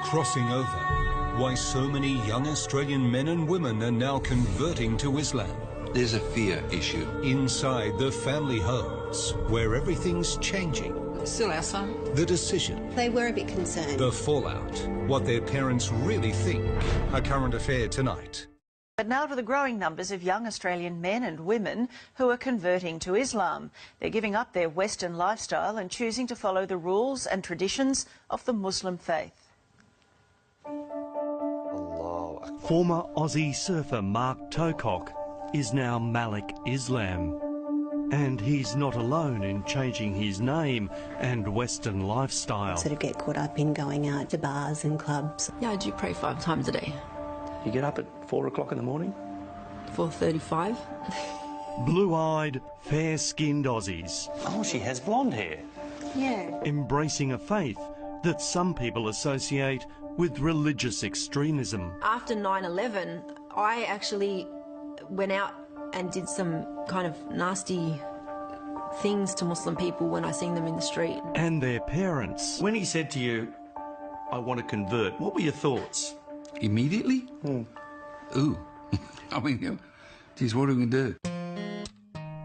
Crossing over. Why so many young Australian men and women are now converting to Islam. There's a fear issue. Inside the family homes, where everything's changing. Still our son. The decision. They were a bit concerned. The fallout. What their parents really think. A current affair tonight. But now to the growing numbers of young Australian men and women who are converting to Islam. They're giving up their Western lifestyle and choosing to follow the rules and traditions of the Muslim faith. Former Aussie surfer Mark Tocock is now Malik Islam. And he's not alone in changing his name and Western lifestyle. Sort of get caught up in going out to bars and clubs. Yeah, I do pray 5 times a day. You get up at 4 o'clock in the morning? 4:35. Blue-eyed, fair-skinned Aussies. Oh, she has blonde hair. Yeah. Embracing a faith that some people associate with religious extremism. After 9/11, I actually went out and did some kind of nasty things to Muslim people when I seen them in the street. And their parents. When he said to you, I want to convert, what were your thoughts? Immediately? Ooh. I mean, geez, what are we going to do?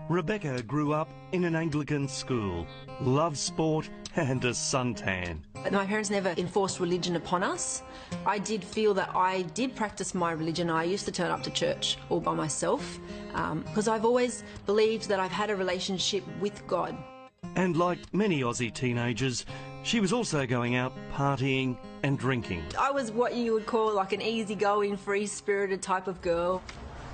Rebecca grew up in an Anglican school, loved sport and a suntan. My parents never enforced religion upon us. I did feel that I did practice my religion. I used to turn up to church all by myself because I've always believed that I've had a relationship with God. And like many Aussie teenagers, she was also going out partying and drinking. I was what you would call like an easygoing, free-spirited type of girl.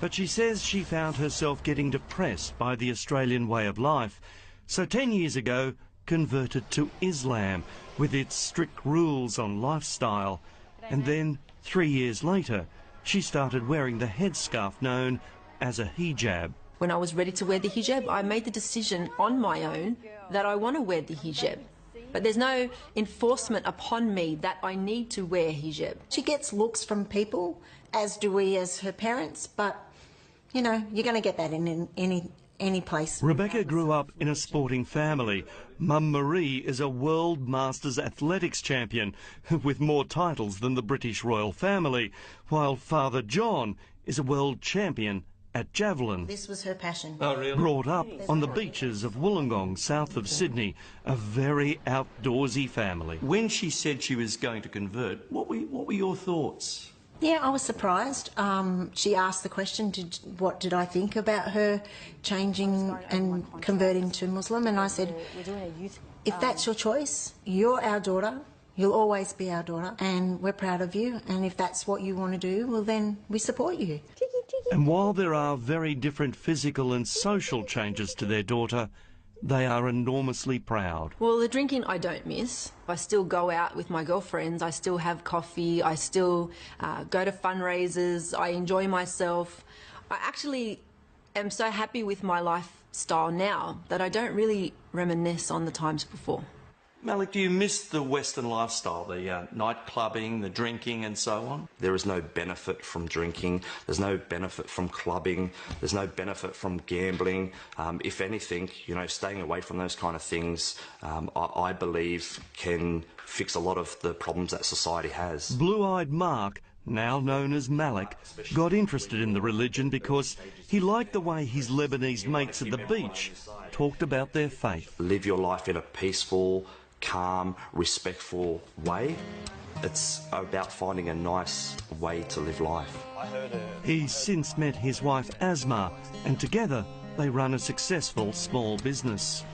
But she says she found herself getting depressed by the Australian way of life. So 10 years ago, converted to Islam with its strict rules on lifestyle. And then 3 years later, she started wearing the headscarf known as a hijab. When I was ready to wear the hijab, I made the decision on my own that I want to wear the hijab. But there's no enforcement upon me that I need to wear hijab. She gets looks from people, as do we as her parents, but, you know, you're going to get that in any place. Rebecca grew up in a sporting family. Mum Marie is a World Masters athletics champion with more titles than the British royal family, while Father John is a world champion at javelin. This was her passion. Oh, really? Brought up on the beaches of Wollongong, south of Sydney, a very outdoorsy family. When she said she was going to convert, what were your thoughts? Yeah, I was surprised. She asked the question, what did I think about her changing and converting to Muslim? And I said, if that's your choice, you're our daughter, you'll always be our daughter, and we're proud of you. And if that's what you want to do, well, then we support you. And while there are very different physical and social changes to their daughter, they are enormously proud. Well, the drinking I don't miss. I still go out with my girlfriends, I still have coffee, I still go to fundraisers, I enjoy myself. I actually am so happy with my lifestyle now that I don't really reminisce on the times before. Malik, do you miss the Western lifestyle, the night clubbing, the drinking and so on? There is no benefit from drinking, there's no benefit from clubbing, there's no benefit from gambling. If anything, you know, staying away from those kind of things, I believe can fix a lot of the problems that society has. Blue-eyed Mark, now known as Malik, got interested in the religion because he liked the way his Lebanese mates at the beach talked about their faith. Live your life in a peaceful, calm, respectful way. It's about finding a nice way to live life. He's since met his wife Asma, and together they run a successful small business.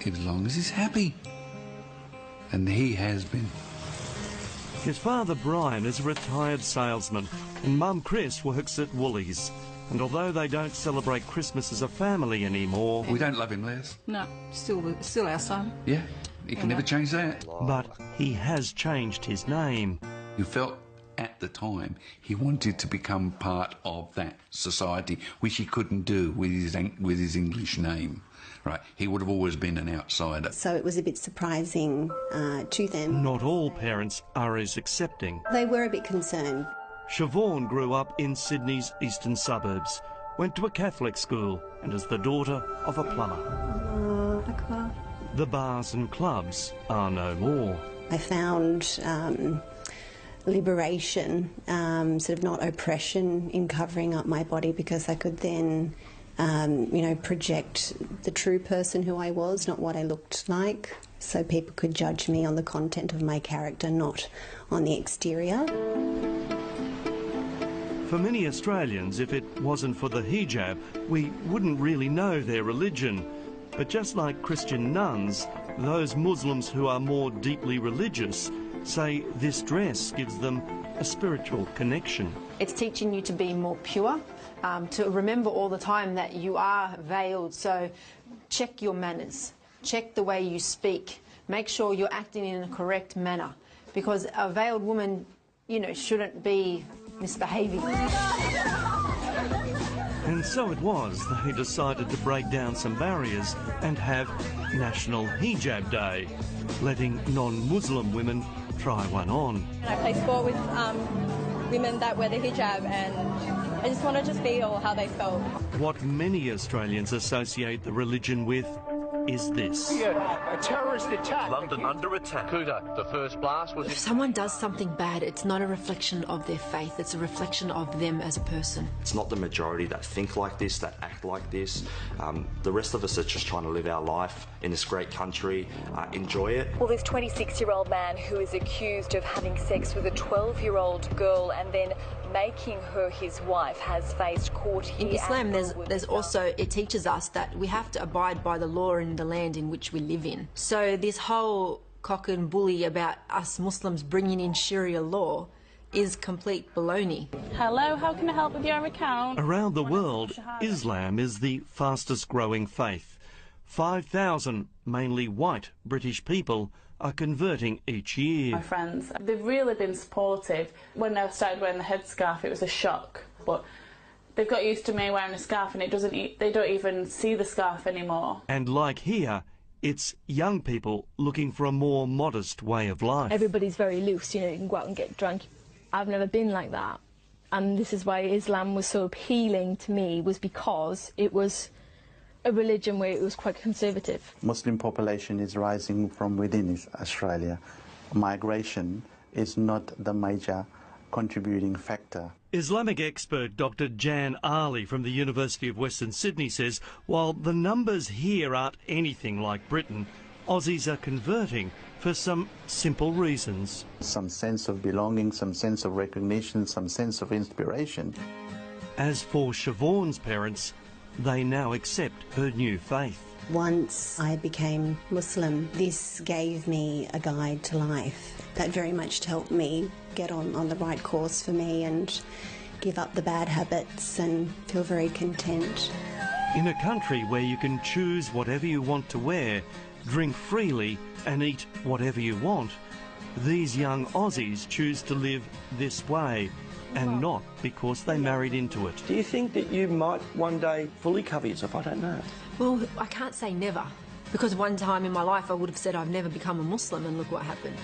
As long as he's happy. And he has been. His father Brian is a retired salesman, and Mum Chris works at Woolies. And although they don't celebrate Christmas as a family anymore... We don't love him, Les. No, still our son. Yeah, he can never change that. But he has changed his name. You felt at the time he wanted to become part of that society, which he couldn't do with his English name. Right, he would have always been an outsider. So it was a bit surprising to them. Not all parents are as accepting. They were a bit concerned. Siobhan grew up in Sydney's eastern suburbs, went to a Catholic school, and is the daughter of a plumber. The bars and clubs are no more. I found liberation, sort of not oppression in covering up my body, because I could then, you know, project the true person who I was, not what I looked like, so people could judge me on the content of my character, not on the exterior. For many Australians, if it wasn't for the hijab, we wouldn't really know their religion. But just like Christian nuns, those Muslims who are more deeply religious say this dress gives them a spiritual connection. It's teaching you to be more pure, to remember all the time that you are veiled, so check your manners, check the way you speak, make sure you're acting in a correct manner, because a veiled woman, you know, shouldn't be misbehaving. And so it was they decided to break down some barriers and have National Hijab Day, letting non-Muslim women try one on. I play sport with women that wear the hijab, and I just want to just feel how they felt. What many Australians associate the religion with is this. A terrorist attack. London under attack. Kuta, the first blast was... If someone does something bad, it's not a reflection of their faith, it's a reflection of them as a person. It's not the majority that think like this, that act like this. The rest of us are just trying to live our life in this great country, enjoy it. Well, this 26-year-old man who is accused of having sex with a 12-year-old girl and then making her his wife has faced court here. In Islam, there's also, it teaches us that we have to abide by the law in the land in which we live in. So this whole cock and bully about us Muslims bringing in Sharia law is complete baloney. Hello, how can I help with your account? Around the world, Islam is the fastest growing faith. 5,000, mainly white British people, are converting each year. My friends, they've really been supportive. When I started wearing the headscarf, it was a shock, but they've got used to me wearing a scarf, and they don't even see the scarf anymore. And like here, it's young people looking for a more modest way of life. Everybody's very loose, you know, you can go out and get drunk. I've never been like that, and this is why Islam was so appealing to me, was because it was a religion where it was quite conservative. Muslim population is rising from within Australia. Migration is not the major contributing factor. Islamic expert Dr. Jan Ali from the University of Western Sydney says while the numbers here aren't anything like Britain, Aussies are converting for some simple reasons. Some sense of belonging, some sense of recognition, some sense of inspiration. As for Siobhan's parents, they now accept her new faith. Once I became Muslim, this gave me a guide to life. That very much helped me get on the right course for me and give up the bad habits and feel very content. In a country where you can choose whatever you want to wear, drink freely and eat whatever you want, these young Aussies choose to live this way, and not because they married into it. Do you think that you might one day fully cover yourself? I don't know. Well, I can't say never, because one time in my life I would have said I've never become a Muslim, and look what happened.